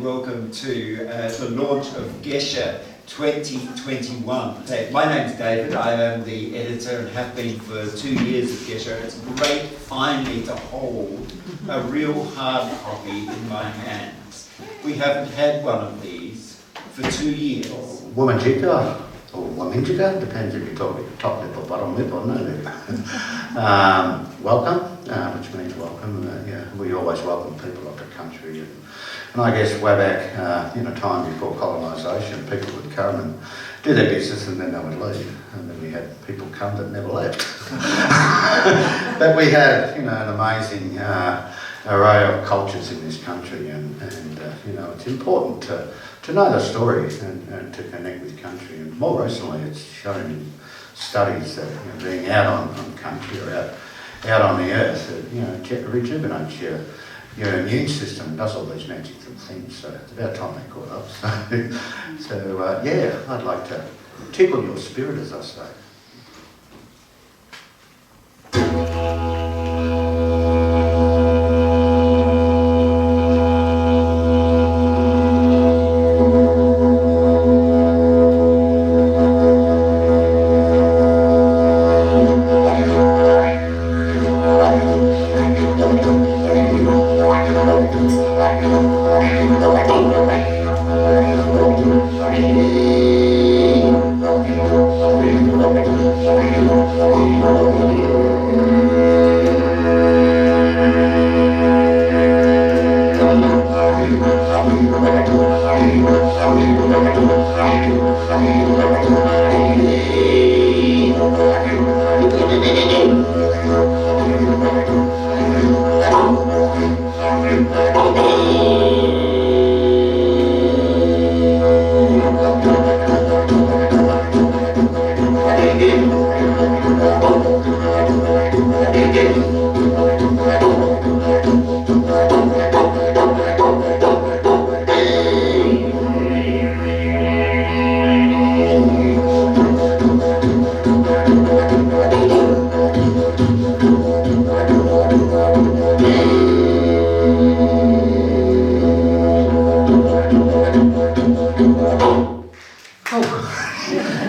and welcome to the launch of Gesher 2021. My name's David, I am the editor and have been for 2 years at Gesher. It's great finally to hold a real hard copy in my hands. We haven't had one of these for 2 years. Womanjika, or Womanjika, depends if you're talking top lip or bottom lip or no lip. Welcome, which means welcome. Yeah, we always welcome people of the country. And I guess way back in a time before colonisation, people would come and do their business and then they would leave. And then we had people come that never left. But we had, an amazing array of cultures in this country, and it's important to know the story and to connect with country. And more recently, it's shown in studies that being out on country or out on the earth, rejuvenates your immune system, does all these magic things. So it's about time they caught up. So I'd like to tickle your spirit, as I say.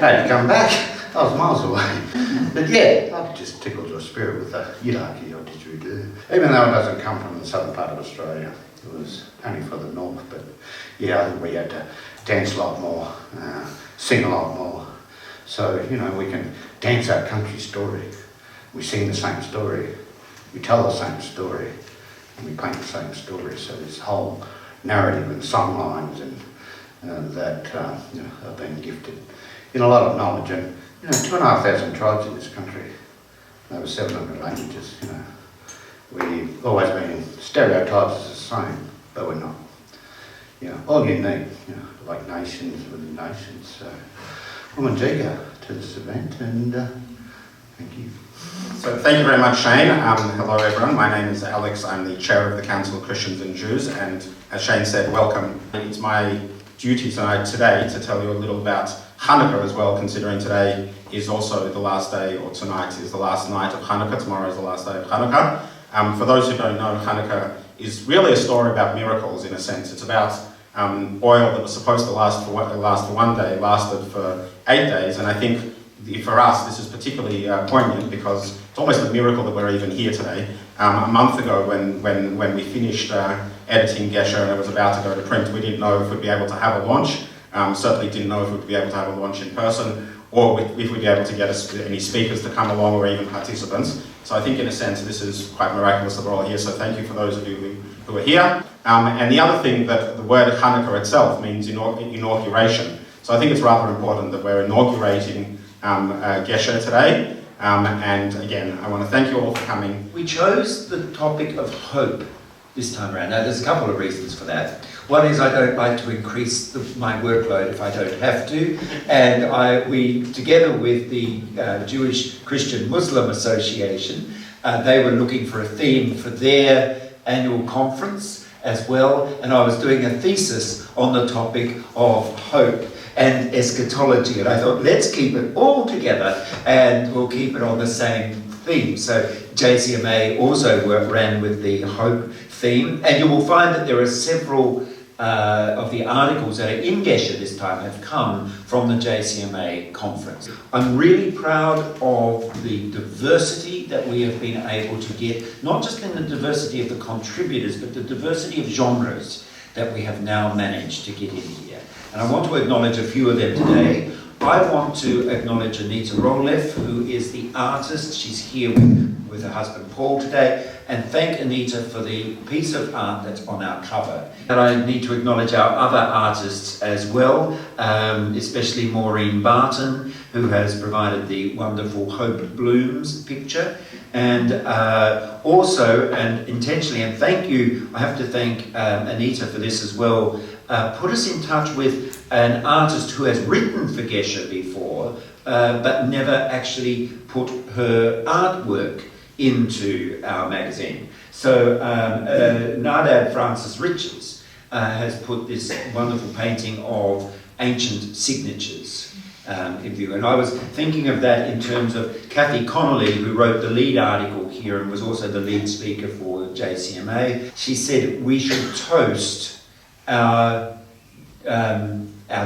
Had to come back. I was miles away. But yeah, I just tickled your spirit with the Yidaki or didgeridoo. Even though it doesn't come from the southern part of Australia, it was only for the north. But yeah, I think we had to dance a lot more, sing a lot more. So, we can dance our country story. We sing the same story. We tell the same story. And we paint the same story. So this whole narrative and song lines and that have been gifted in a lot of knowledge, and 2,500 tribes in this country, over 700 languages. We've always been stereotypes as the same, but we're not. All unique, like nations within nations. So, Womanjika to this event, and thank you. So thank you very much, Shane. Hello everyone, my name is Alex. I'm the chair of the Council of Christians and Jews, and as Shane said, welcome. It's my duty today to tell you a little about Hanukkah as well, considering today is also the last day, or tonight is the last night of Hanukkah, tomorrow is the last day of Hanukkah. For those who don't know, Hanukkah is really a story about miracles in a sense. It's about oil that was supposed to last for 1 day, lasted for 8 days, and I think for us this is particularly poignant because it's almost a miracle that we're even here today. A month ago when we finished editing Gesher and it was about to go to print, we didn't know if we'd be able to have a launch. Certainly didn't know if we'd be able to have a launch in person or if we'd be able to get any speakers to come along or even participants. So I think in a sense this is quite miraculous that we're all here, so thank you for those of you who are here. And the other thing that the word Hanukkah itself means inauguration. So I think it's rather important that we're inaugurating Gesher today. And again, I want to thank you all for coming. We chose the topic of hope this time around. Now, there's a couple of reasons for that. One is I don't like to increase my workload if I don't have to, and we, together with the Jewish Christian Muslim Association, they were looking for a theme for their annual conference as well, and I was doing a thesis on the topic of hope and eschatology, and I thought, let's keep it all together and we'll keep it on the same theme. So JCMA also ran with the hope theme, and you will find that there are several of the articles that are in Gesher this time have come from the JCMA conference. I'm really proud of the diversity that we have been able to get, not just in the diversity of the contributors, but the diversity of genres that we have now managed to get in here. And I want to acknowledge a few of them today. I want to acknowledge Anita Roleff, who is the artist. She's here with her husband Paul today, and thank Anita for the piece of art that's on our cover. And I need to acknowledge our other artists as well, especially Maureen Barton, who has provided the wonderful Hope Blooms picture. And also, and intentionally, and thank you, I have to thank Anita for this as well, put us in touch with an artist who has written for Gesher before, but never actually put her artwork into our magazine. So Nadab Francis Richards has put this wonderful painting of ancient signatures in view. And I was thinking of that in terms of Kathy Connolly, who wrote the lead article here and was also the lead speaker for JCMA. She said we should toast our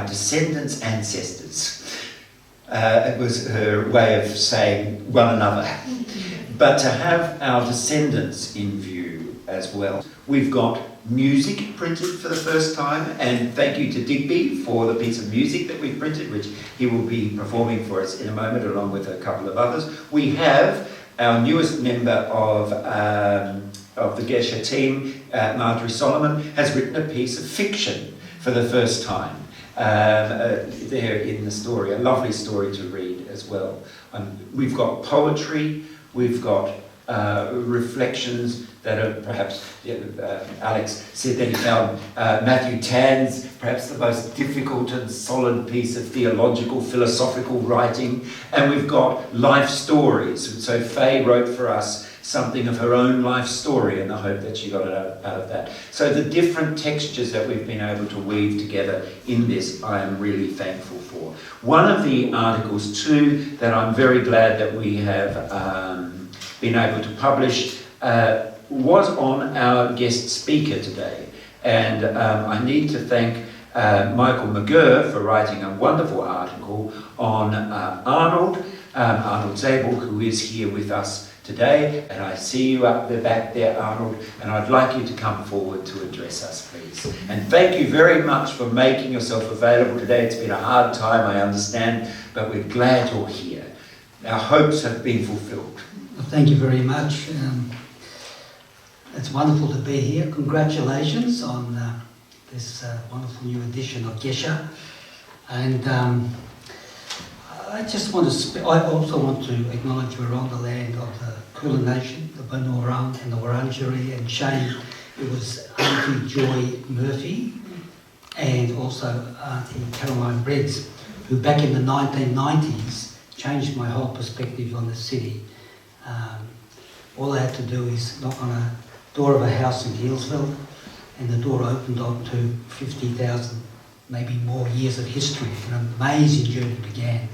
descendants' ancestors. It was her way of saying one another. But to have our descendants in view as well. We've got music printed for the first time, and thank you to Digby for the piece of music that we've printed, which he will be performing for us in a moment along with a couple of others. We have our newest member of the Gesher team, Marjorie Soloman, has written a piece of fiction for the first time there in the story, a lovely story to read as well. We've got poetry, we've got reflections that are perhaps, Alex said that he found Matthew Tan's perhaps the most difficult and solid piece of theological, philosophical writing, and we've got life stories. So Faye wrote for us something of her own life story, and I hope that she got it out of that. So the different textures that we've been able to weave together in this, I am really thankful for. One of the articles too that I'm very glad that we have been able to publish was on our guest speaker today. And I need to thank Michael McGurr for writing a wonderful article on Arnold Zabel, who is here with us today. And I see you up the back there, Arnold, and I'd like you to come forward to address us, please. And thank you very much for making yourself available today. It's been a hard time, I understand, but we're glad you're here. Our hopes have been fulfilled. Well, thank you very much. It's wonderful to be here. Congratulations on this wonderful new edition of Gesher. And I just want to I also want to acknowledge we're on the land of the Kulin Nation, the Bunurong and the Wurundjeri, and Shane, it was Auntie Joy Murphy and also Auntie Caroline Briggs, who back in the 1990s changed my whole perspective on the city. All I had to do is knock on a door of a house in Healesville, and the door opened up to 50,000, maybe more years of history. An amazing journey began.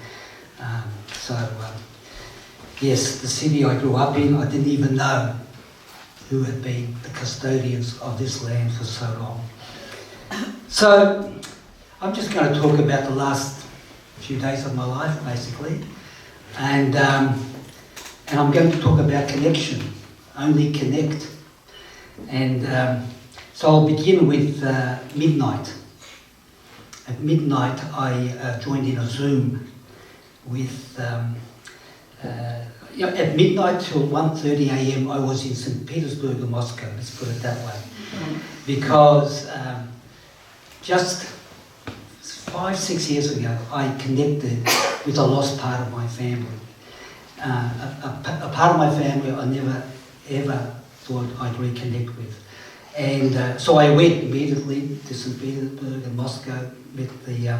Yes, the city I grew up in, I didn't even know who had been the custodians of this land for so long. So I'm just going to talk about the last few days of my life, basically. And I'm going to talk about connection, only connect. And so I'll begin with midnight. At midnight, I joined in a Zoom with, at midnight till 1:30 a.m. I was in St. Petersburg and Moscow, let's put it that way. Because just 5-6 years ago, I connected with a lost part of my family. A part of my family I never ever thought I'd reconnect with. And so I went immediately to St. Petersburg and Moscow, met the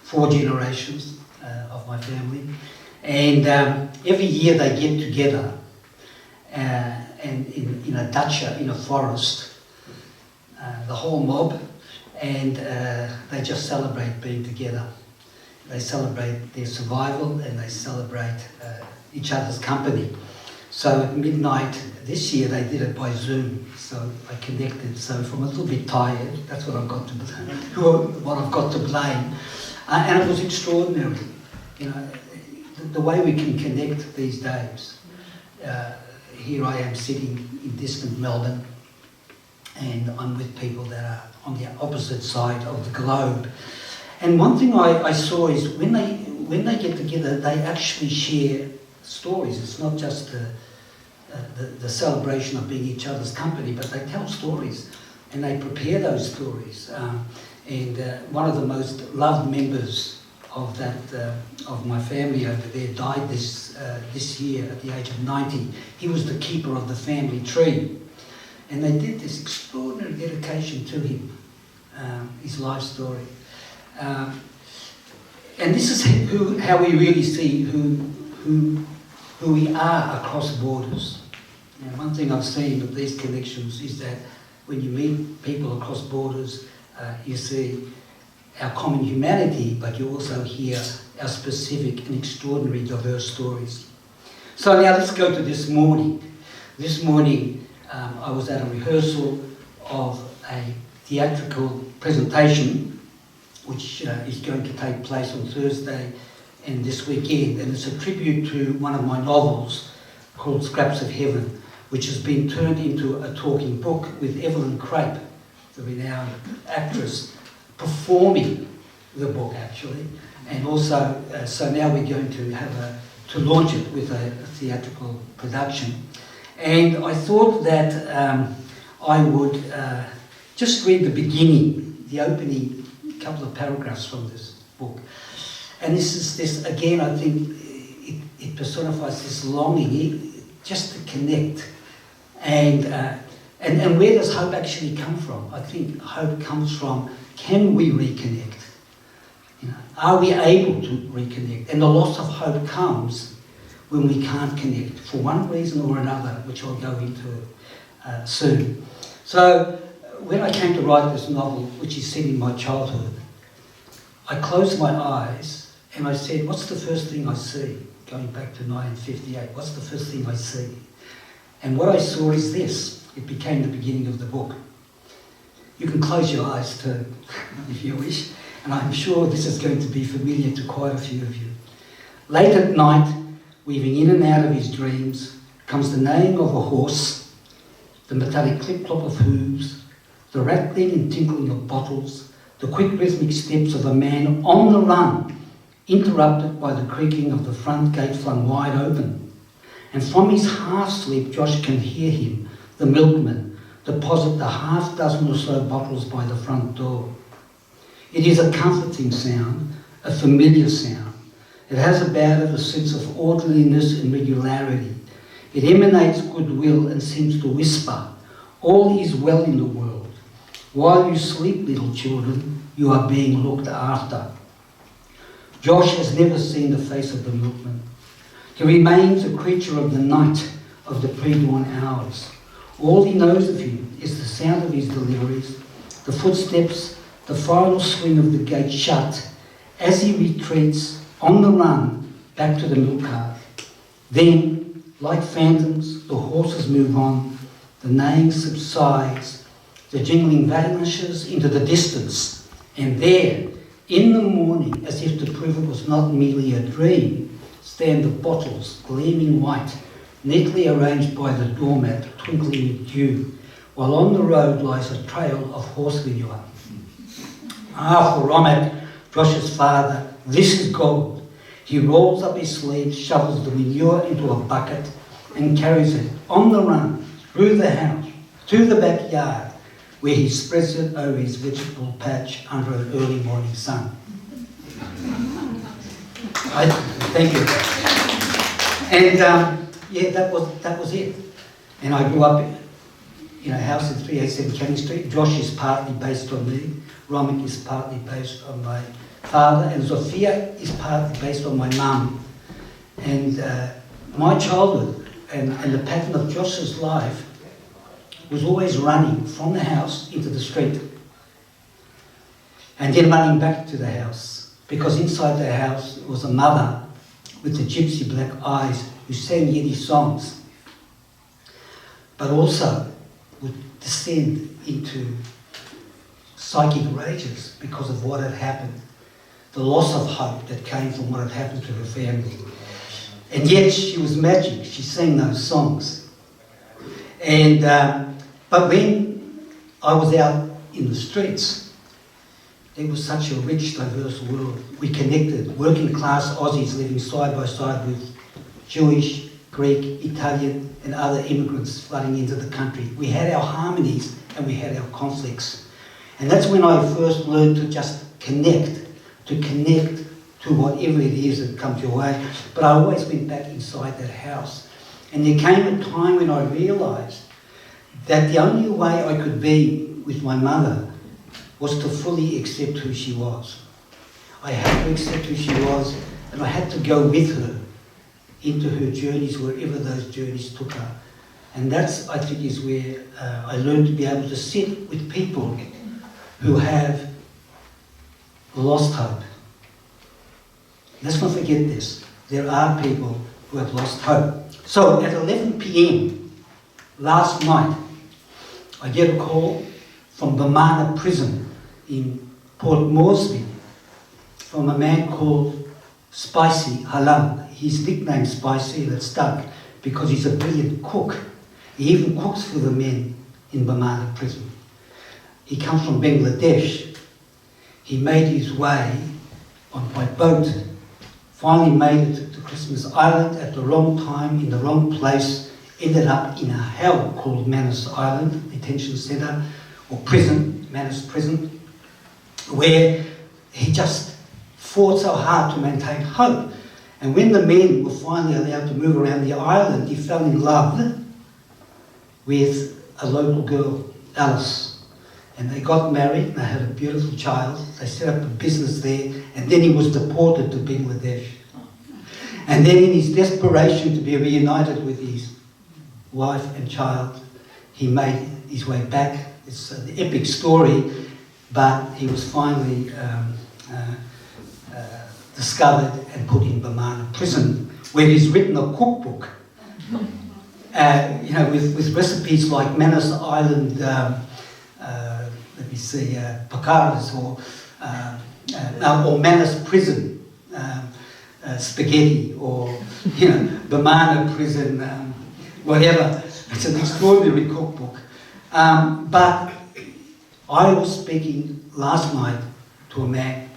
4 generations of my family. And every year they get together and in a dacha, in a forest, the whole mob, and they just celebrate being together. They celebrate their survival and they celebrate each other's company. So at midnight this year they did it by Zoom. So I connected. So if I'm a little bit tired, that's what I've got to blame. And it was extraordinary. You know, the way we can connect these days. Here I am sitting in distant Melbourne, and I'm with people that are on the opposite side of the globe. And one thing I saw is when they get together, they actually share stories. It's not just the celebration of being each other's company, but they tell stories and they prepare those stories. And one of the most loved members of that of my family over there died this year at the age of 90. He was the keeper of the family tree, and they did this extraordinary dedication to him, his life story. And this is how we really see who we are across borders. Now, one thing I've seen with these connections is that when you meet people across borders, you see our common humanity, but you also hear our specific and extraordinary diverse stories. So now let's go to this morning. This morning I was at a rehearsal of a theatrical presentation which is going to take place on Thursday and this weekend, and it's a tribute to one of my novels called Scraps of Heaven, which has been turned into a talking book with Evelyn Crape, the renowned actress, performing the book actually, and also so now we're going to have to launch it with a theatrical production. And I thought that I would just read the beginning, the opening couple of paragraphs from this book. And this again, I think it personifies this longing just to connect. And where does hope actually come from? I think hope comes from, can we reconnect? You know, are we able to reconnect? And the loss of hope comes when we can't connect for one reason or another, which I'll go into soon. So when I came to write this novel, which is set in my childhood, I closed my eyes and I said, what's the first thing I see? Going back to 1958, what's the first thing I see? And what I saw is this. It became the beginning of the book. You can close your eyes too, if you wish, and I'm sure this is going to be familiar to quite a few of you. Late at night, weaving in and out of his dreams, comes the neighing of a horse, the metallic clip-clop of hooves, the rattling and tinkling of bottles, the quick rhythmic steps of a man on the run, interrupted by the creaking of the front gate flung wide open. And from his half-sleep, Josh can hear him, the milkman, deposit the half-dozen or so bottles by the front door. It is a comforting sound, a familiar sound. It has about it a sense of orderliness and regularity. It emanates goodwill and seems to whisper, all is well in the world. While you sleep, little children, you are being looked after. Josh has never seen the face of the milkman. He remains a creature of the night, of the pre-dawn hours. All he knows of him is the sound of his deliveries, the footsteps, the final swing of the gate shut, as he retreats on the run back to the milk cart. Then, like phantoms, the horses move on, the neighing subsides, the jingling vanishes into the distance, and there, in the morning, as if to prove it was not merely a dream, stand the bottles, gleaming white, neatly arranged by the doormat, twinkling with dew, while on the road lies a trail of horse manure. Ah, for Romac, Josh's father, this is gold. He rolls up his sleeves, shovels the manure into a bucket, and carries it on the run, through the house, to the backyard, where he spreads it over his vegetable patch under an early morning sun. Thank you. And yeah, that was it. And I grew up in a house in 387 Canning Street. Josh is partly based on me. Romic is partly based on my father. And Zofia is partly based on my mum. And my childhood and the pattern of Josh's life was always running from the house into the street. And then running back to the house. Because inside the house was a mother with the gypsy black eyes who sang Yiddish songs. but also would descend into psychic rages because of what had happened, the loss of hope that came from what had happened to her family. And yet she was magic. She sang those songs. And but when I was out in the streets, it was such a rich, diverse world. We connected, working class Aussies living side by side with Jewish, Greek, Italian and other immigrants flooding into the country. We had our harmonies and we had our conflicts. And that's when I first learned to just connect to whatever it is that comes your way. But I always went back inside that house. And there came a time when I realised that the only way I could be with my mother was to fully accept who she was. I had to accept who she was, and I had to go with her into her journeys, wherever those journeys took her. And that's, I think, is where I learned to be able to sit with people who have lost hope. Let's not forget this. There are people who have lost hope. So at 11 p.m. last night, I get a call from Bamana prison in Port Moresby from a man called Spicy Halam. His nickname Spicy, that's stuck, because he's a brilliant cook. He even cooks for the men in Bamana prison. He comes from Bangladesh. He made his way by boat, finally made it to Christmas Island at the wrong time, in the wrong place, ended up in a hell called Manus Island, detention centre, or prison, Manus prison, where he just fought so hard to maintain hope. And when the men were finally allowed to move around the island, he fell in love with a local girl, Alice. And they got married, they had a beautiful child, they set up a business there, and then he was deported to Bangladesh. And then in his desperation to be reunited with his wife and child, he made his way back. It's an epic story, but he was finally discovered and put in Bamana prison, where he's written a cookbook, with recipes like Manus Island, pakaras, or Manus prison spaghetti, or Bamana prison, whatever. It's an extraordinary cookbook. But I was speaking last night to a man,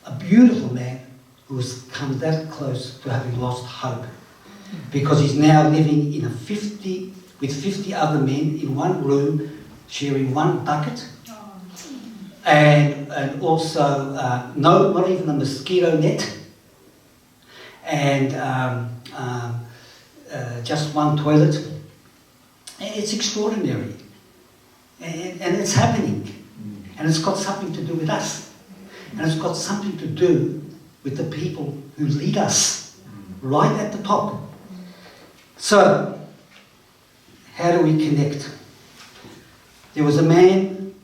a beautiful man, who has come that close to having lost hope, because he's now living in with 50 other men in one room, sharing one bucket, and also not even a mosquito net, and just one toilet. It's extraordinary, and it's happening, and it's got something to do with us, and it's got something to do with the people who lead us right at the top. So, how do we connect? There was a man,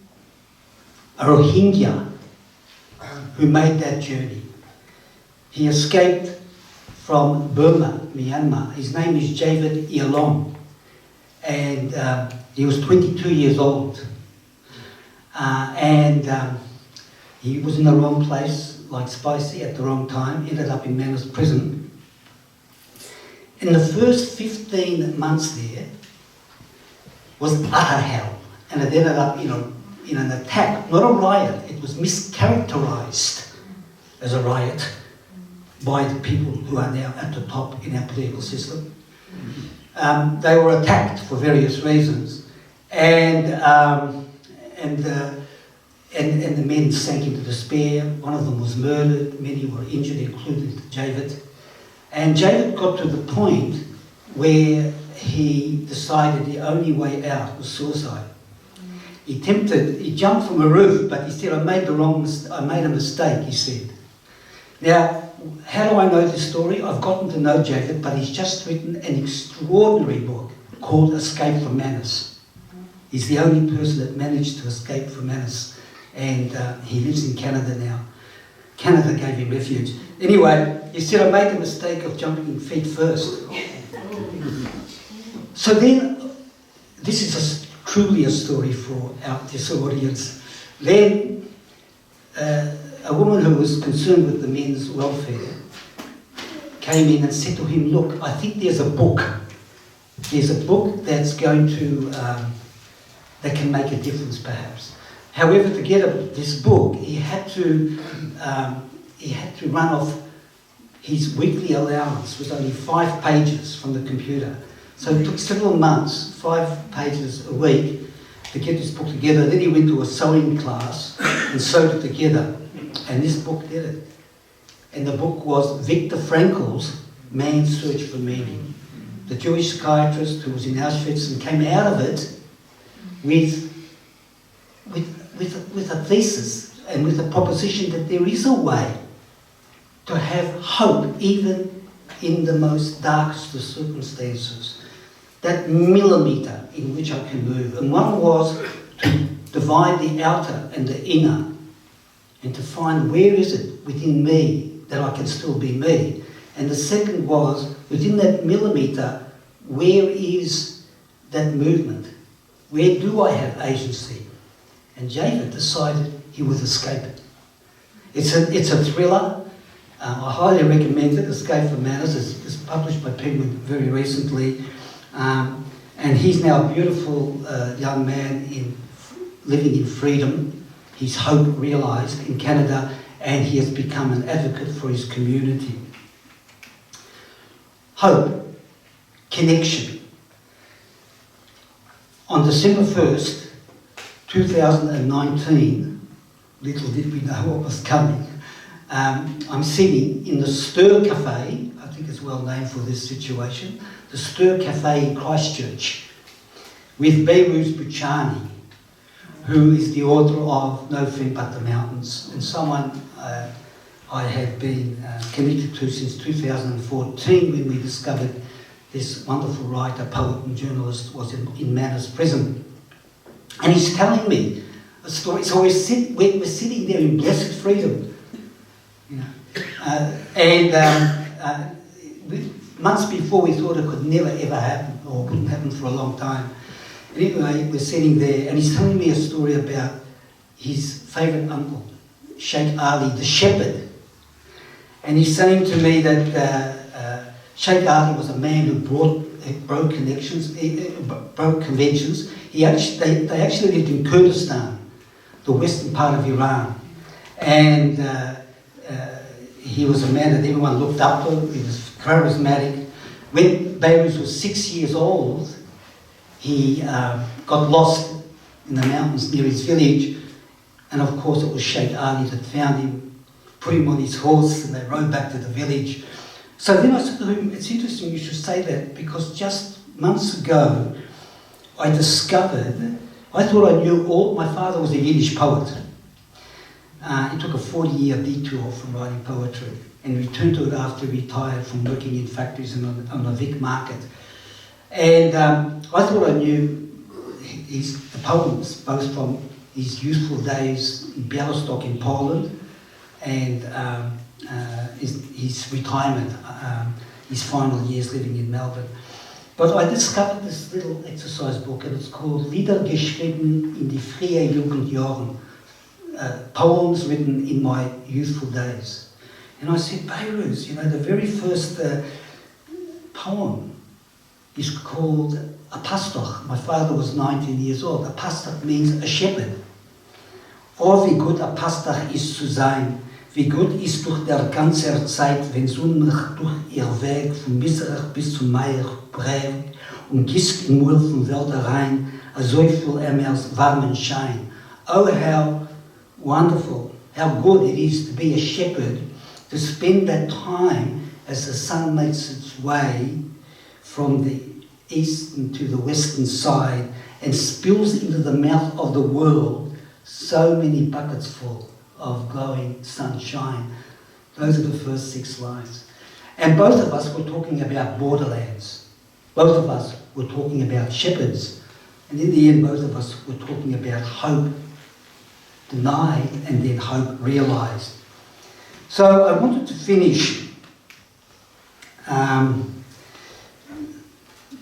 a Rohingya, who made that journey. He escaped from Burma, Myanmar. His name is David Walsh, and he was 22 years old. He was in the wrong place, like Spicy, at the wrong time, ended up in Manus prison. In the first 15 months there was utter hell, and it ended up in an attack, not a riot. It was mischaracterized as a riot by the people who are now at the top in our political system. They were attacked for various reasons, and the men sank into despair. One of them was murdered, many were injured, including David. And David got to the point where he decided the only way out was suicide. He jumped from a roof, but he said, I made a mistake, he said. Now, how do I know this story? I've gotten to know David, but he's just written an extraordinary book called Escape from Manus. He's the only person that managed to escape from Manus, and he lives in Canada now. Canada gave him refuge. Anyway, he said, I made the mistake of jumping feet first. So then this is truly a story for this audience. Then a woman who was concerned with the men's welfare came in and said to him, look, I think there's a book. There's a book that's going to, that can make a difference perhaps. However, to get this book, he had to run off his weekly allowance was only 5 pages from the computer. So it took several months, 5 pages a week, to get this book together. Then he went to a sewing class and sewed it together. And this book did it. And the book was Viktor Frankl's Man's Search for Meaning. The Jewish psychiatrist who was in Auschwitz and came out of it with a thesis and with a proposition that there is a way to have hope even in the most darkest of circumstances. That millimetre in which I can move. And one was to divide the outer and the inner and to find where is it within me that I can still be me. And the second was, within that millimetre, where is that movement? Where do I have agency? And David decided he would escape it. It's a thriller. I highly recommend it. Escape from Madness. It's published by Penguin very recently. And he's now a beautiful young man living in freedom. His hope realised in Canada, and he has become an advocate for his community. Hope, connection. On December 1st, 2019, little did we know what was coming, I'm sitting in the Stir Cafe, I think it's well named for this situation, the Stir Cafe in Christchurch, with Behrouz Boochani, who is the author of No Friend But the Mountains, and someone I have been connected to since 2014 when we discovered this wonderful writer, poet and journalist was in Manus prison. And he's telling me a story. So we're sitting there in blessed freedom, you know. Months before we thought it could never ever happen or wouldn't happen for a long time. And anyway, we're sitting there and he's telling me a story about his favourite uncle, Sheikh Ali, the shepherd. And he's saying to me that Sheikh Ali was a man who broke conventions. They actually lived in Kurdistan, the western part of Iran. And he was a man that everyone looked up to. He was charismatic. When Behrouz was 6 years old, he got lost in the mountains near his village. And of course it was Sheikh Ali that found him, put him on his horse, and they rode back to the village. So then I said to him, it's interesting you should say that, because just months ago I discovered, I thought I knew all, my father was a Yiddish poet. He took a 40-year detour from writing poetry and returned to it after he retired from working in factories and on the Vic market. And I thought I knew the poems, both from his youthful days in Białystok in Poland and his retirement, his final years living in Melbourne. But I discovered this little exercise book, and it's called Lieder geschrieben in die frühe Jugendjahren, poems written in my youthful days. And I said, Behrouz, you know, the very first poem is called a pastoch. My father was 19 years old. A pastoch means a shepherd. Oh, wie gut a pastoch ist zu sein. Wie gut ist durch der ganze Zeit, wenn Sonne durch ihr Weg von Miserach bis zum Meier prägt und gießt im Mund von Wäldereien a so viel Emmers warmen Schein. Oh, how wonderful, how good it is to be a shepherd, to spend that time as the sun makes its way from the eastern to the western side and spills into the mouth of the world so many buckets full of glowing sunshine. Those are the first 6 lines. And both of us were talking about borderlands. Both of us were talking about shepherds. And in the end, both of us were talking about hope denied and then hope realised. So I wanted to finish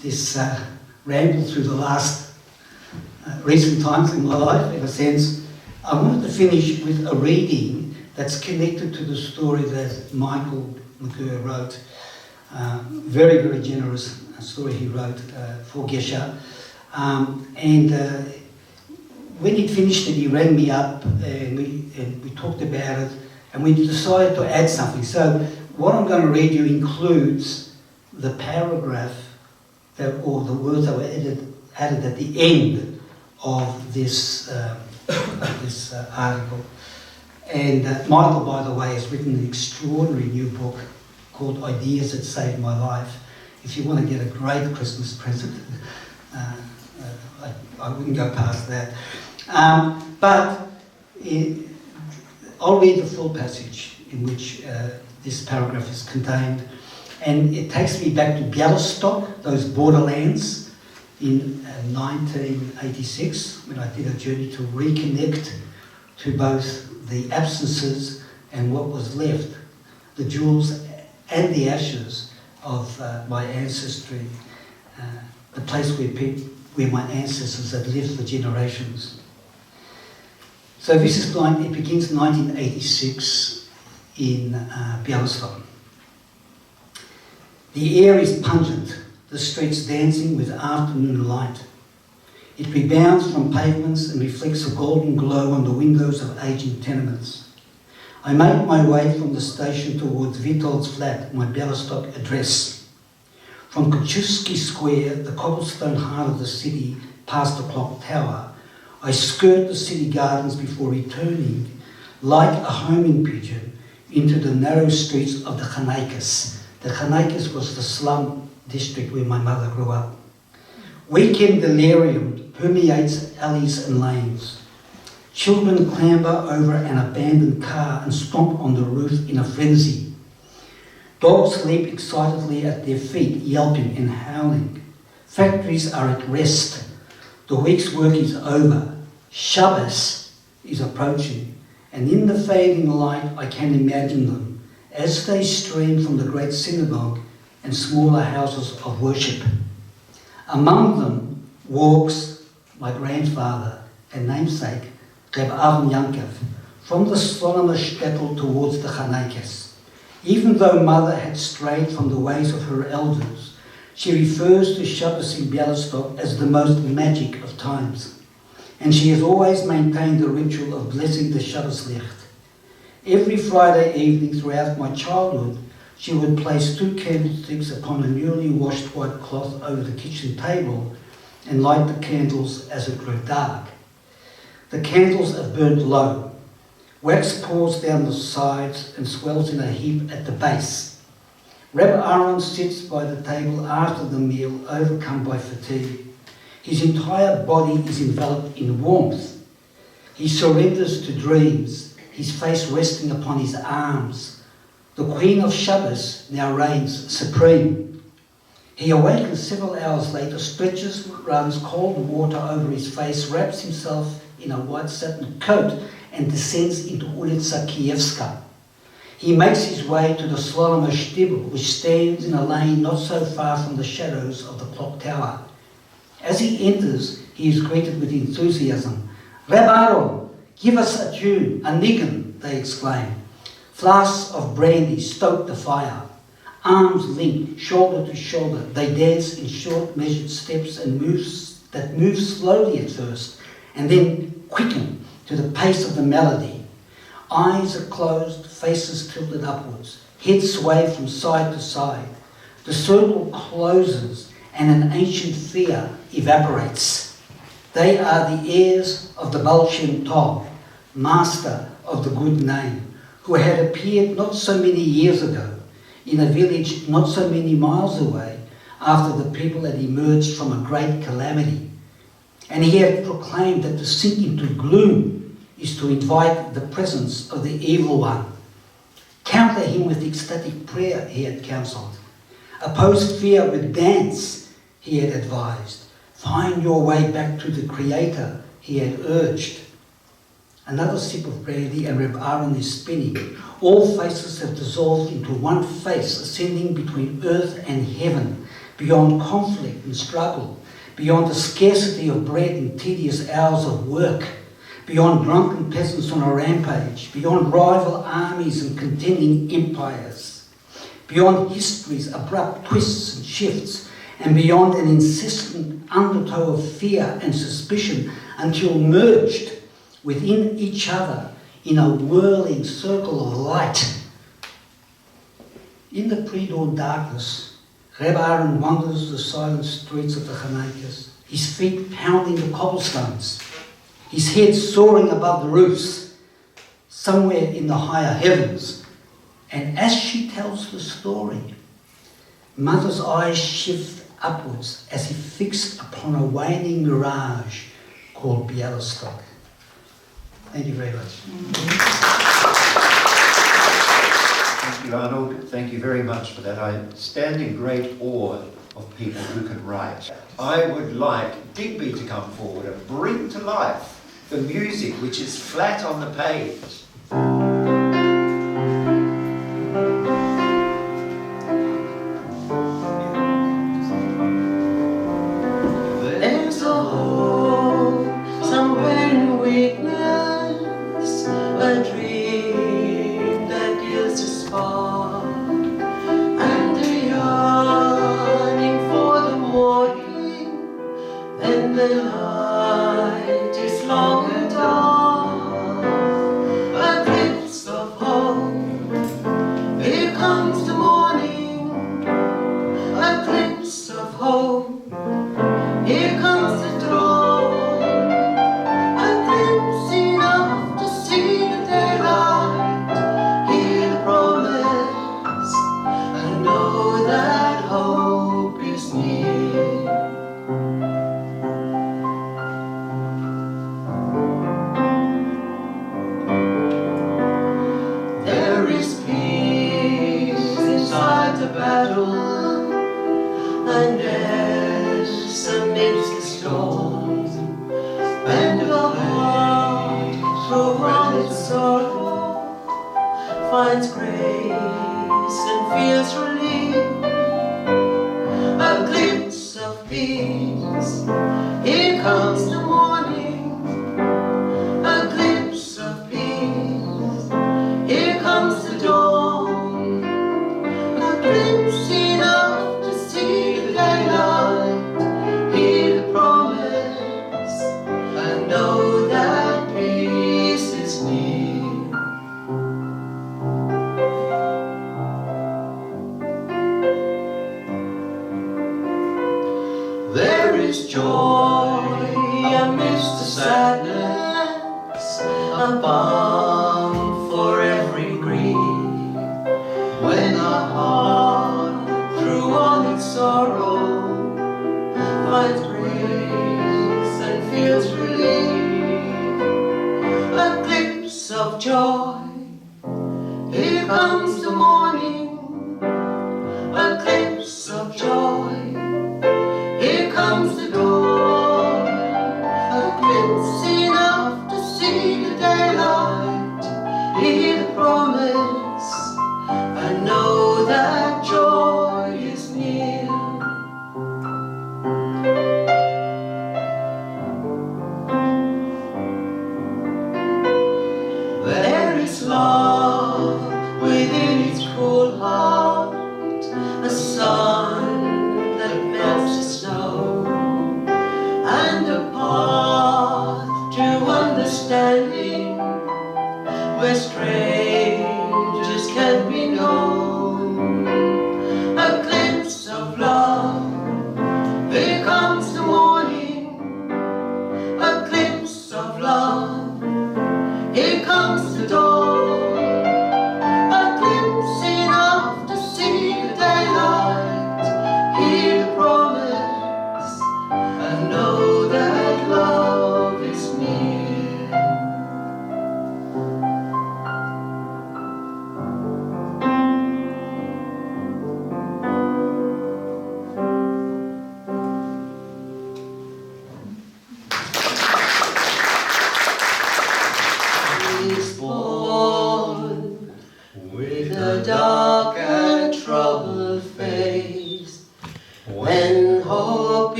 this ramble through the last recent times in my life, in a sense. I wanted to finish with a reading that's connected to the story that Michael McGurr wrote. Very, very generous story he wrote for Gesher. When he finished it, he rang me up and we talked about it, and we decided to add something. So what I'm going to read you includes the paragraph or the words that were added at the end of this article. And Michael, by the way, has written an extraordinary new book called Ideas That Saved My Life. If you want to get a great Christmas present, I wouldn't go past that. I'll read the full passage in which this paragraph is contained. And it takes me back to Białystok, those borderlands, in 1986, when I did a journey to reconnect to both the absences and what was left, the jewels and the ashes of my ancestry, the place where my ancestors had lived for generations. So this is it begins 1986 in Białystok. The air is pungent, the streets dancing with afternoon light. It rebounds from pavements and reflects a golden glow on the windows of aging tenements. I make my way from the station towards Witold's flat, my Białystok address. From Kosciuszki Square, the cobblestone heart of the city, past the clock tower, I skirt the city gardens before returning, like a homing pigeon, into the narrow streets of the Khanaikas. The Khanaikas was the slum district where my mother grew up. Weekend delirium permeates alleys and lanes. Children clamber over an abandoned car and stomp on the roof in a frenzy. Dogs leap excitedly at their feet, yelping and howling. Factories are at rest. The week's work is over. Shabbos is approaching, and in the fading light I can imagine them as they stream from the great synagogue and smaller houses of worship. Among them walks my grandfather and namesake, Reb Avon Yankov, from the Soloman shtetl towards the Khanaikas. Even though mother had strayed from the ways of her elders, she refers to Shabbos in Białystok as the most magic of times. And she has always maintained the ritual of blessing the Shabbos licht. Every Friday evening throughout my childhood, she would place 2 candlesticks upon a newly washed white cloth over the kitchen table and light the candles as it grew dark. The candles are burnt low. Wax pours down the sides and swells in a heap at the base. Reb Aaron sits by the table after the meal, overcome by fatigue. His entire body is enveloped in warmth. He surrenders to dreams, his face resting upon his arms. The Queen of Shabbos now reigns supreme. He awakens several hours later, stretches, runs cold water over his face, wraps himself in a white satin coat and descends into Ulica Kievska. He makes his way to the Soloman Shtibel, which stands in a lane not so far from the shadows of the clock tower. As he enters, he is greeted with enthusiasm. Reb Aaron, give us a tune, a niggin, they exclaim. Flasks of brandy stoke the fire. Arms linked, shoulder to shoulder, they dance in short measured steps and move slowly at first, and then quicken to the pace of the melody. Eyes are closed, faces tilted upwards, heads sway from side to side. The circle closes and an ancient fear evaporates. They are the heirs of the Baal Shem Tov, master of the good name, who had appeared not so many years ago in a village not so many miles away after the people had emerged from a great calamity. And he had proclaimed that to sink into gloom is to invite the presence of the evil one. Counter him with ecstatic prayer, he had counselled. Oppose fear with dance, he had advised. Find your way back to the Creator, he had urged. Another sip of brandy and Reb Aaron is spinning. All faces have dissolved into one face, ascending between earth and heaven, beyond conflict and struggle, beyond the scarcity of bread and tedious hours of work, beyond drunken peasants on a rampage, beyond rival armies and contending empires, beyond history's abrupt twists and shifts, and beyond an insistent undertow of fear and suspicion, until merged within each other in a whirling circle of light. In the pre-dawn darkness, Rev'd wanders the silent streets of the Khanakis, his feet pounding the cobblestones, his head soaring above the roofs, somewhere in the higher heavens. And as she tells the story, Mother's eyes shift upwards as he fixed upon a waning mirage called Bialystok. Thank you very much. Thank you, Arnold. Thank you very much for that. I stand in great awe of people who can write. I would like Digby to come forward and bring to life the music which is flat on the page. There's a hole somewhere in weakness, a dream that gives a spark, and a yearning for the morning, then the night is long and dark, a glimpse of hope. Here comes the morning, a glimpse of hope. Here comes the dawn, a glimpse enough to see the daylight, hear the promise, and know that hope is near. There is peace inside the battle, and amidst the storm, and the heart, through all its sorrow, finds grace and feels relief, a glimpse of peace. Here comes the morning, a glimpse of peace. Here comes the dawn, a glimpse enough to see the daylight, hear the promise, and know that peace is near. There is joy amidst the sadness, a balm for every grief, when the heart, through all its sorrow, finds grace and feels relief, a glimpse of joy. Here comes the morning, a glimpse of joy. Here comes the dawn, a glimpse enough to see the daylight, hear the promise, and know that joy is near. There is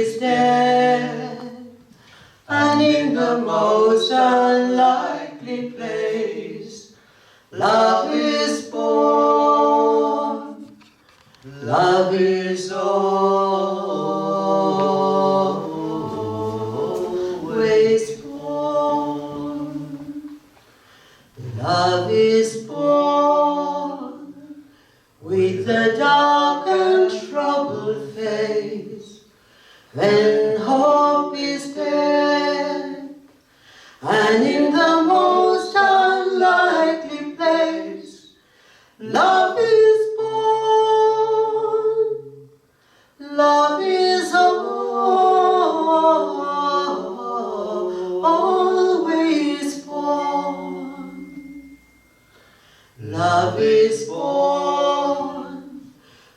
is dead, and in the most unlikely place, love is born, love is always born, love is born with the dark and troubled face, when hope is dead, and in the most unlikely place, love is born, love is always born, love is born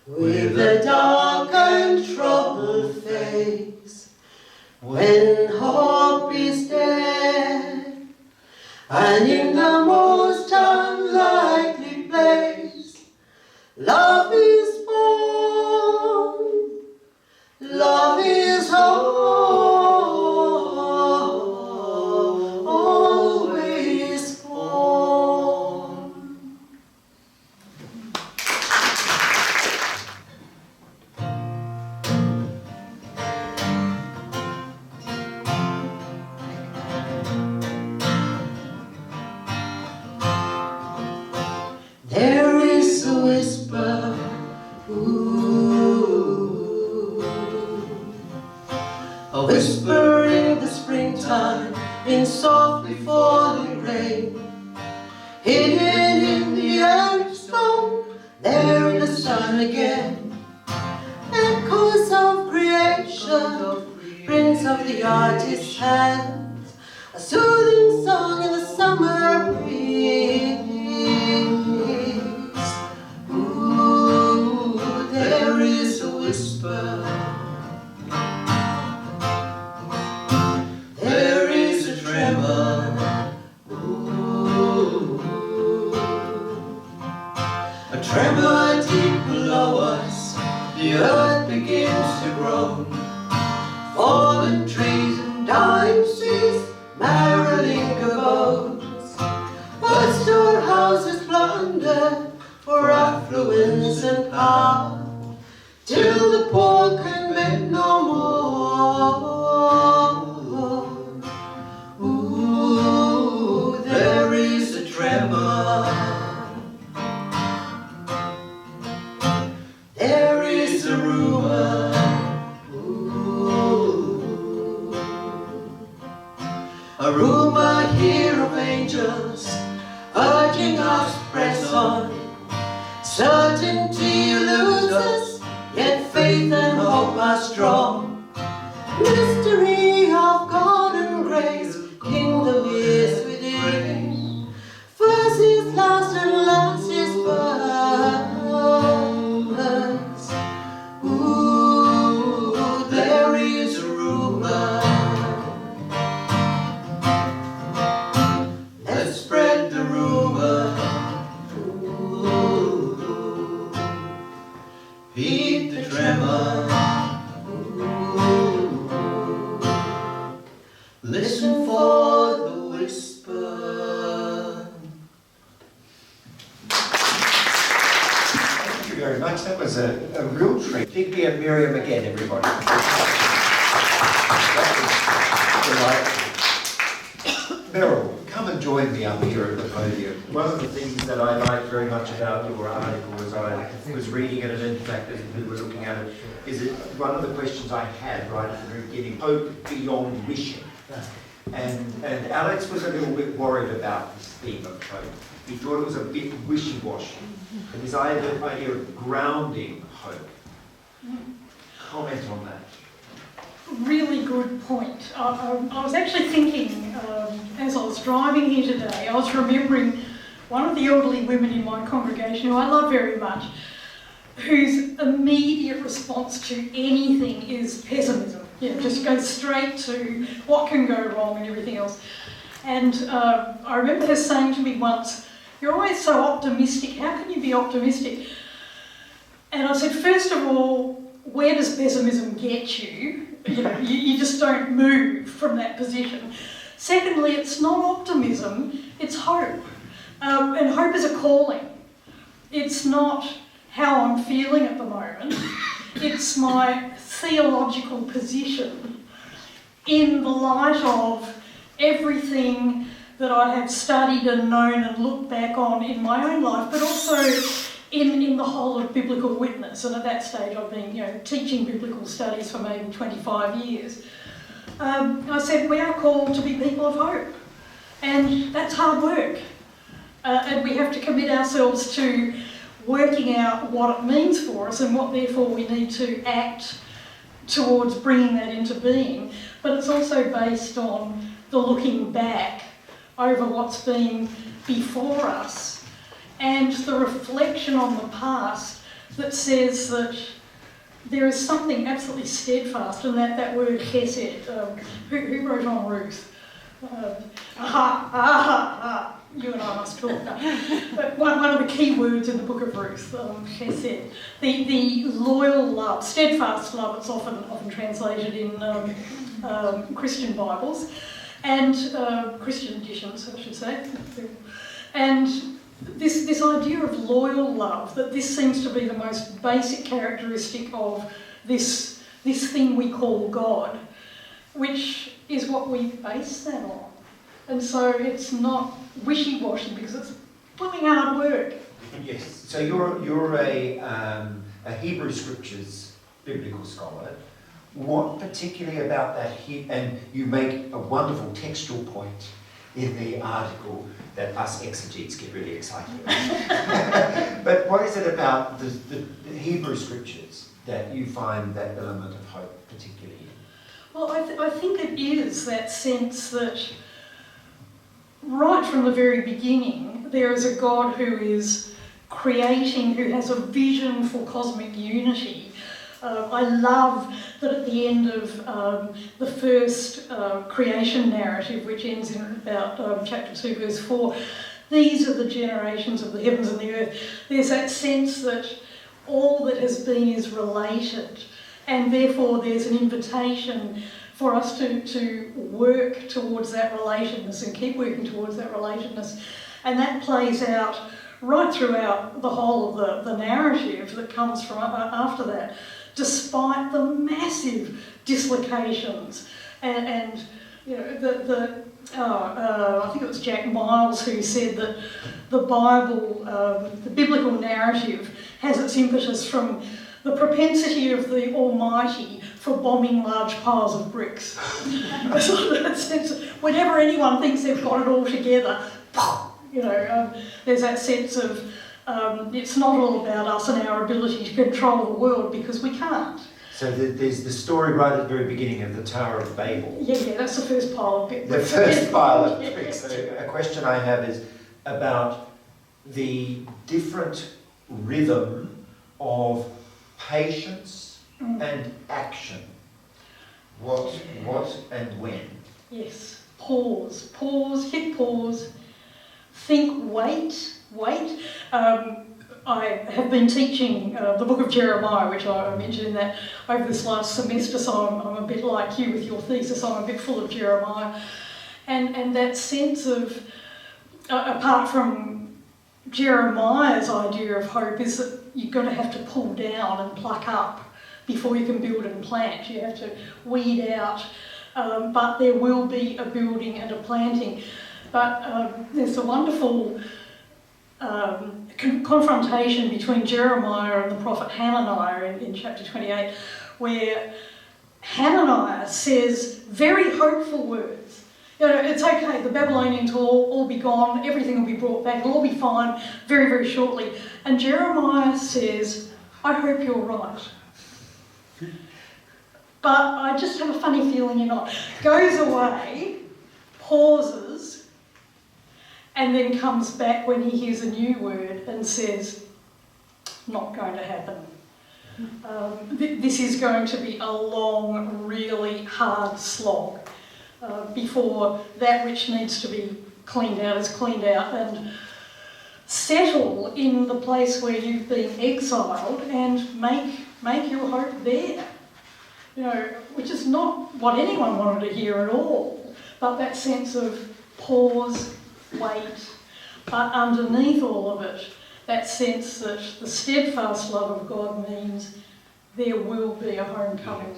with the dark and troubled face, when hope is dead, and in the most unlikely place, love is born, love is always born. There is a whisper, ooh, a whisper in the springtime, in softly falling rain, hidden in the earth stone, there in the sun again. Echoes of creation, prints of the artist's hands, a soothing song in the summer breeze. Ooh, there is a whisper, there is a tremor, ooh, a tremor deep below us, the earth begins to groan, fallen trees and dying seas, marrow-link abodes, but storehouses plundered for affluence and power, till the poor can beg no more. Ooh, there is a tremor, there is a rumor, ooh, a rumor here of angels urging us to press on. Certainty eludes, yet faith and hope are strong. Mystery of God and grace, kingdom is within. First is last and last is first. Ooh, there is a rumor. Let's spread the rumor. Heed the tremor, ooh, listen for the whisper. Thank you very much. That was a real treat. Big me and Miriam again, everybody. That was delightful. Meryl, come and join me up here at the podium. One of the things that I liked very much about your article as I was reading it, and in fact as we were looking at it, is that one of the questions I had right at the very beginning, hope beyond wishing. And Alex was a little bit worried about this theme of hope. He thought it was a bit wishy-washy. And this idea of grounding hope. Comment on that. Really good point. I was actually thinking, as I was driving here today, I was remembering one of the elderly women in my congregation, who I love very much, whose immediate response to anything is pessimism. Yeah, just goes straight to what can go wrong and everything else. And I remember her saying to me once, "You're always so optimistic, how can you be optimistic?" And I said, first of all, where does pessimism get you? you just don't move from that position. Secondly, it's not optimism, it's hope. And hope is a calling. It's not how I'm feeling at the moment. It's my theological position in the light of everything that I have studied and known and looked back on in my own life, but also in the whole of biblical witness. And at that stage I've been teaching biblical studies for maybe 25 years. I said we are called to be people of hope, and that's hard work. And we have to commit ourselves to working out what it means for us and what therefore we need to act towards bringing that into being. But it's also based on the looking back over what's been before us and the reflection on the past that says that there is something absolutely steadfast in that word chesed. Who wrote on Ruth? You and I must talk now. But one of the key words in the book of Ruth, chesed, the loyal love, steadfast love. It's often translated in Christian Bibles and Christian editions, I should say. And this idea of loyal love, that this seems to be the most basic characteristic of this thing we call God, which is what we base that on. And so it's not wishy-washy because it's blooming hard work. Yes. So you're a Hebrew Scriptures biblical scholar. What particularly about that and you make a wonderful textual point in the article that us exegetes get really excited about. But what is it about the Hebrew Scriptures that you find that element of hope particularly in? Well, I think it is that sense that right from the very beginning, there is a God who is creating, who has a vision for cosmic unity. I love that at the end of the first creation narrative, which ends in about chapter 2, verse 4, these are the generations of the heavens and the earth. There's that sense that all that has been is related, and therefore there's an invitation for us to work towards that relatedness and keep working towards that relatedness. And that plays out right throughout the whole of the narrative that comes from after that, despite the massive dislocations and I think it was Jack Miles who said that the Bible, the biblical narrative, has its impetus from the propensity of the Almighty for bombing large piles of bricks. So that sense, whenever anyone thinks they've got it all together, there's that sense of it's not all about us and our ability to control the world, because we can't. So there's the story right at the very beginning of the Tower of Babel. Yeah, that's the first pile of bricks. The first pile of bricks. So a question I have is about the different rhythm of patience and action. What and when? Yes. Pause, hit pause, think, wait. I have been teaching the book of Jeremiah, which I mentioned in that over this last semester, so I'm a bit like you with your thesis, I'm a bit full of Jeremiah. And that sense of, apart from Jeremiah's idea of hope, is that you've got to have to pull down and pluck up before you can build and plant. You have to weed out, but there will be a building and a planting. But there's a wonderful confrontation between Jeremiah and the prophet Hananiah in chapter 28, where Hananiah says very hopeful words. It's okay, the Babylonians will all be gone, everything will be brought back, it'll all be fine very, very shortly. And Jeremiah says, I hope you're right. But I just have a funny feeling you're not. Goes away, pauses, and then comes back when he hears a new word and says, not going to happen. This is going to be a long, really hard slog before that which needs to be cleaned out is cleaned out, and settle in the place where you've been exiled and make your hope there. which is not what anyone wanted to hear at all, but that sense of pause, wait, but underneath all of it, that sense that the steadfast love of God means there will be a homecoming.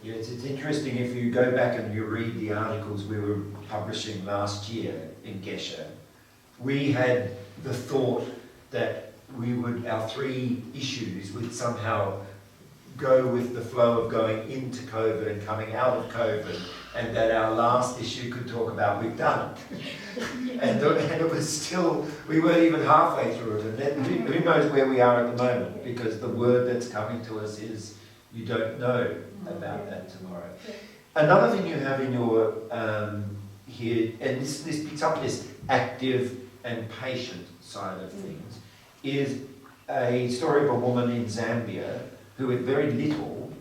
Yes, it's interesting if you go back and you read the articles we were publishing last year in Gesher. We had the thought that our 3 issues would somehow go with the flow of going into COVID and coming out of COVID, and that our last issue could talk about we've done it. and it was still, we weren't even halfway through it, and then who knows where we are at the moment, because the word that's coming to us is you don't know about that tomorrow. Another thing you have in your here, and this picks up this active and patient side of things, is a story of a woman in Zambia who at very little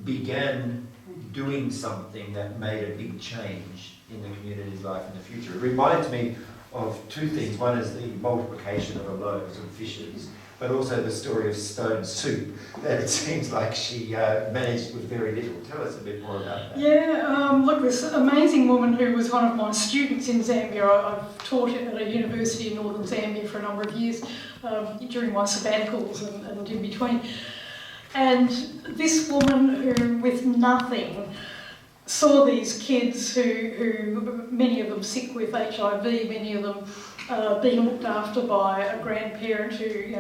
began doing something that made a big change in the community's life in the future. It reminds me of 2 things. One is the multiplication of the loaves and fishes, but also the story of stone soup, that it seems like she managed with very little. Tell us a bit more about that. Yeah, look, this amazing woman who was one of my students in Zambia. I've taught at a university in northern Zambia for a number of years during my sabbaticals and in between. And this woman who, with nothing, saw these kids who many of them sick with HIV, many of them being looked after by a grandparent who,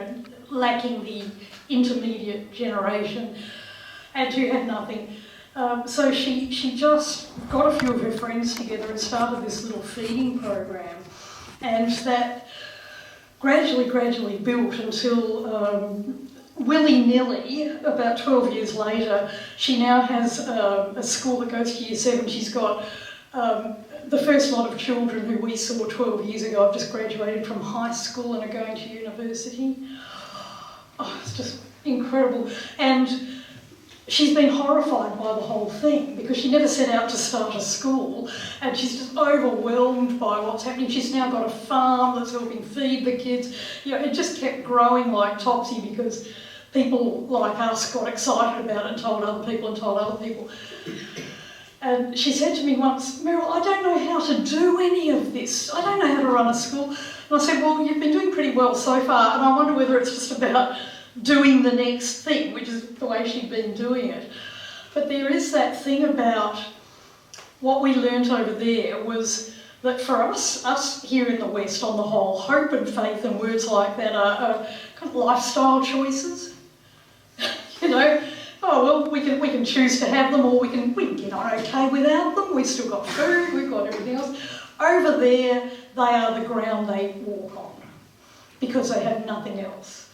lacking the intermediate generation, and who had nothing. So she just got a few of her friends together and started this little feeding program, and that gradually built until willy-nilly, about 12 years later, she now has a school that goes to year 7. She's got the first lot of children who we saw 12 years ago have just graduated from high school and are going to university. Oh, it's just incredible. And she's been horrified by the whole thing because she never set out to start a school, and she's just overwhelmed by what's happening. She's now got a farm that's helping feed the kids. It just kept growing like topsy because people like us got excited about it and told other people and told other people. And she said to me once, "Meryl, I don't know how to do any of this. I don't know how to run a school." And I said, "Well, you've been doing pretty well so far, and I wonder whether it's just about doing the next thing," which is the way she'd been doing it. But there is that thing about what we learnt over there was that for us here in the West on the whole, hope and faith and words like that are kind of lifestyle choices. Oh well, we can choose to have them, or we can get on okay without them. We've still got food, we've got everything else. Over there, they are the ground they walk on because they have nothing else.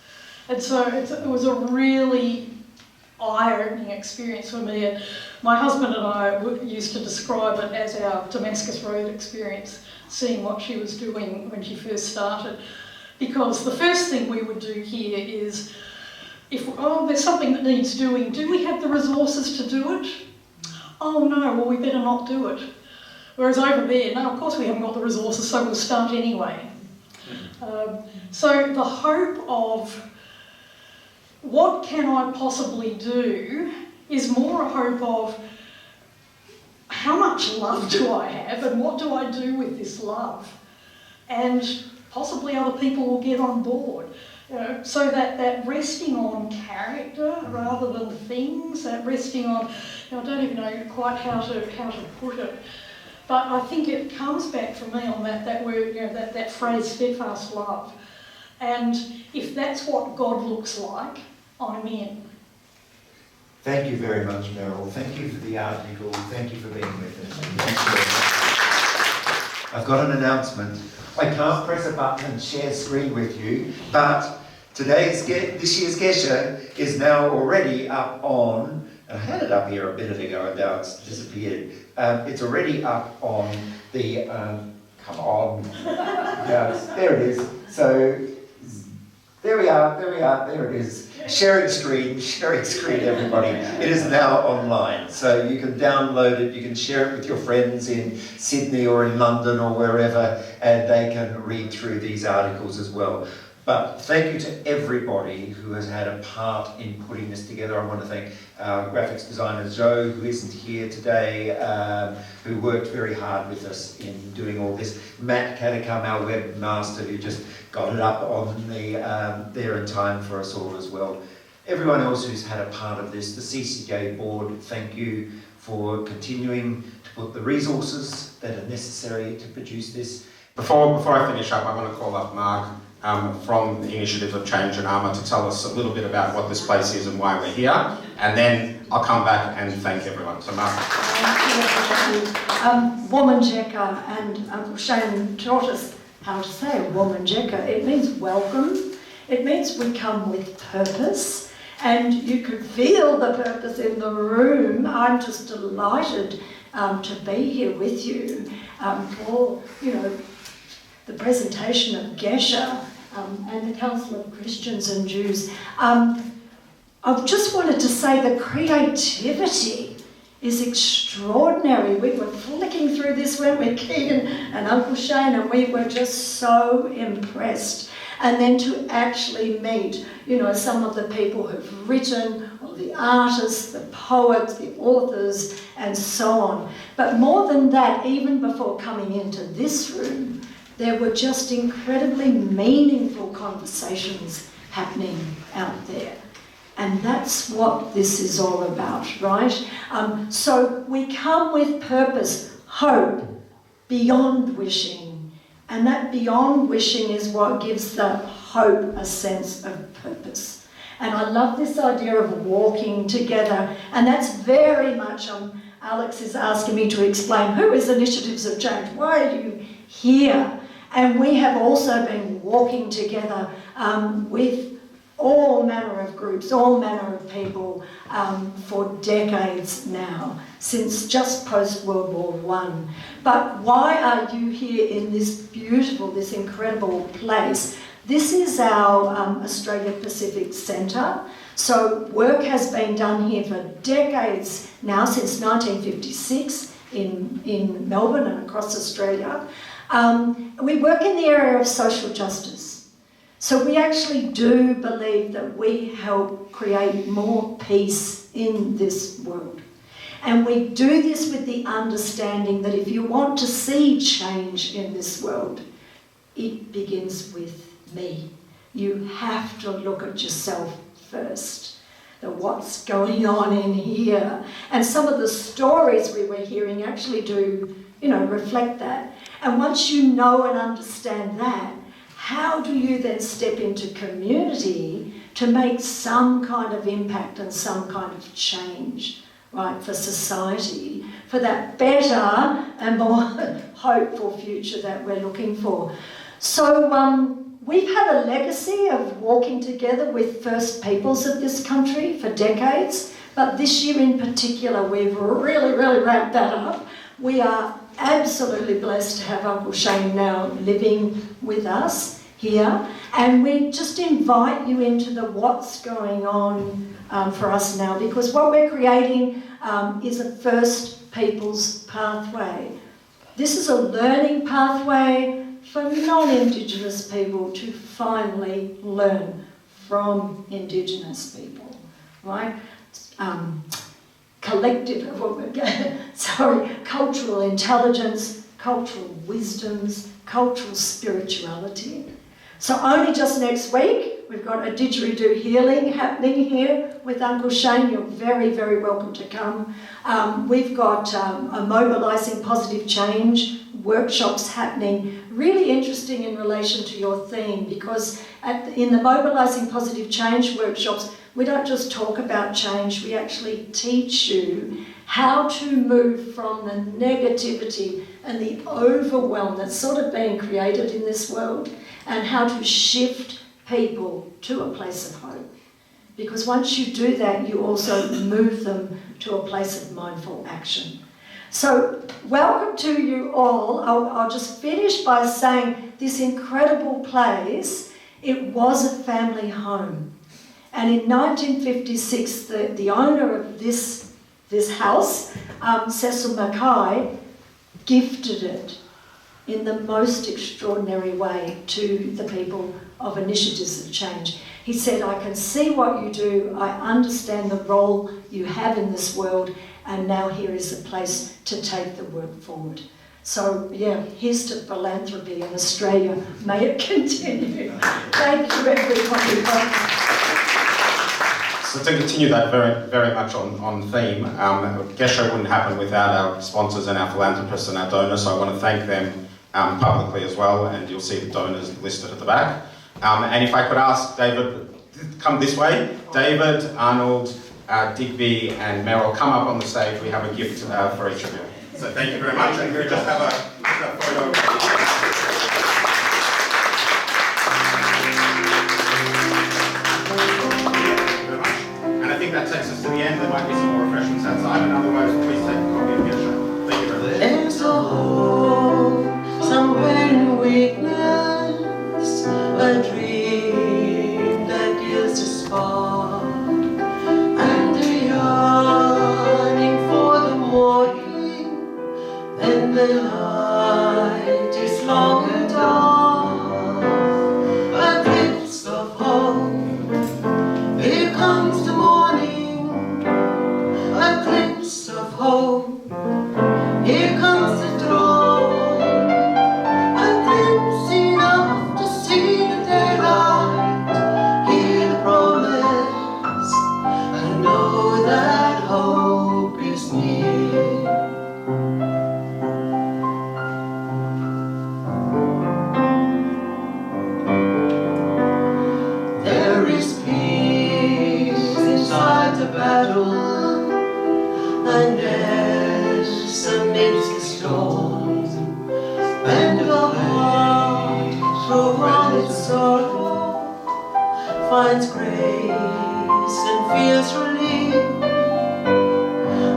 And so it was a really eye-opening experience for me. And my husband and I used to describe it as our Damascus Road experience, seeing what she was doing when she first started. Because the first thing we would do here is, if there's something that needs doing, do we have the resources to do it? Oh no, well we better not do it. Whereas over there, no, of course we haven't got the resources, so we'll start anyway. So the hope of what can I possibly do is more a hope of how much love do I have and what do I do with this love? And possibly other people will get on board. So that resting on character rather than things, that resting on, I don't even know quite how to put it, but I think it comes back for me on that word, that phrase, steadfast love. And if that's what God looks like, I'm in. Thank you very much, Meryl. Thank you for the article. Thank you for being with us. I've got an announcement. I can't press a button and share screen with you, but this year's Gesher is now already up on, and I had it up here a minute ago and now it's disappeared. It's already up on the, come on, yes, there it is. So, there we are, there it is. Sharing screen, everybody. It is now online, so you can download it, you can share it with your friends in Sydney or in London or wherever, and they can read through these articles as well. But thank you to everybody who has had a part in putting this together. I want to thank our graphics designer Joe, who isn't here today, who worked very hard with us in doing all this. Matt Catacomb, our webmaster, who just got it up on the there in time for us all as well. Everyone else who's had a part of this, the CCJ board, thank you for continuing to put the resources that are necessary to produce this. Before I finish up, I want to call up Mark from the Initiative of Change in Armagh to tell us a little bit about what this place is and why we're here, and then I'll come back and thank everyone. So Mark. Womanjeka, and Shane taught us how to say Womanjeka. It means welcome. It means we come with purpose, and you could feel the purpose in the room. I'm just delighted to be here with you for, the presentation of Gesher and the Council of Christians and Jews. I just wanted to say the creativity is extraordinary. We were flicking through this, weren't we, Keegan and Uncle Shane, and we were just so impressed. And then to actually meet, some of the people who've written, or the artists, the poets, the authors, and so on. But more than that, even before coming into this room, there were just incredibly meaningful conversations happening out there. And that's what this is all about, right? So we come with purpose, hope, beyond wishing. And that beyond wishing is what gives the hope a sense of purpose. And I love this idea of walking together. And that's very much, Alex is asking me to explain, who is Initiatives of Change? Why are you here? And we have also been walking together with all manner of groups, all manner of people for decades now, since just post-World War I. But why are you here in this beautiful, this incredible place? This is our Australia Pacific Centre. So work has been done here for decades now, since 1956 in Melbourne and across Australia. We work in the area of social justice. So we actually do believe that we help create more peace in this world. And we do this with the understanding that if you want to see change in this world, it begins with me. You have to look at yourself first. What's going on in here? And some of the stories we were hearing actually do, reflect that. And once you know and understand that, how do you then step into community to make some kind of impact and some kind of change, right, for society, for that better and more hopeful future that we're looking for? So we've had a legacy of walking together with First Peoples of this country for decades, but this year in particular, we've really, really ramped that up. We are absolutely blessed to have Uncle Shane now living with us here, and we just invite you into the what's going on for us now, because what we're creating is a First Peoples pathway. This is a learning pathway for non-Indigenous people to finally learn from Indigenous people, right? Cultural intelligence, cultural wisdoms, cultural spirituality. So only just next week, we've got a didgeridoo healing happening here with Uncle Shane. You're very, very welcome to come. We've got a Mobilising Positive Change workshops happening, really interesting in relation to your theme, because in the Mobilising Positive Change workshops, we don't just talk about change, we actually teach you how to move from the negativity and the overwhelm that's sort of being created in this world, and how to shift people to a place of hope. Because once you do that, you also move them to a place of mindful action. So, welcome to you all. I'll just finish by saying this incredible place, it was a family home. And in 1956, the owner of this house, Cecil Mackay, gifted it in the most extraordinary way to the people of Initiatives of Change. He said, I can see what you do, I understand the role you have in this world, and now here is a place to take the work forward. So, yeah, here's to philanthropy in Australia. May it continue. Thank you, everybody. So to continue that very, very much on theme, Gesher wouldn't happen without our sponsors and our philanthropists and our donors, so I want to thank them publicly as well, and you'll see the donors listed at the back. And if I could ask David, come this way. David, Arnold, Digby and Meryl, come up on the stage. We have a gift for each of you. So thank you very much, and we'll just have a photo. I think that takes us to the end. There might be some more refreshments outside, and otherwise, please take a copy of Gesher. Thank you very much. There's a hole somewhere in weakness, a dream that gives a spark, and a yearning for the morning, when the night is long and dark. A glimpse of hope. Here comes the morning, a glimpse of hope. Here comes the dawn, a glimpse enough to see the daylight. Hear the promise, and know that hope is near. There is peace inside the battle, and yes, amidst the storm, and the heart, through all its sorrow, finds grace and feels relief.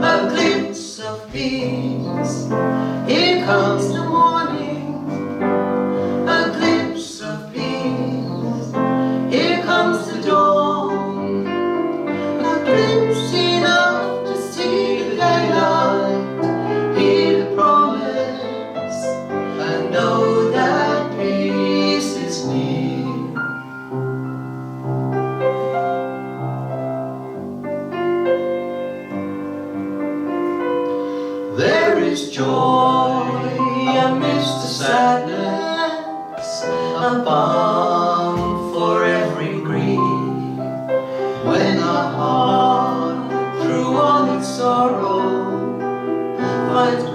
A glimpse of peace. Here comes the morning, a glimpse of peace. Here comes the dawn, a glimpse enough to see the daylight. Hear the promise, and know that peace is near. There is joy amidst the sadness, a balm for every grief. When the heart, through all its sorrow, finds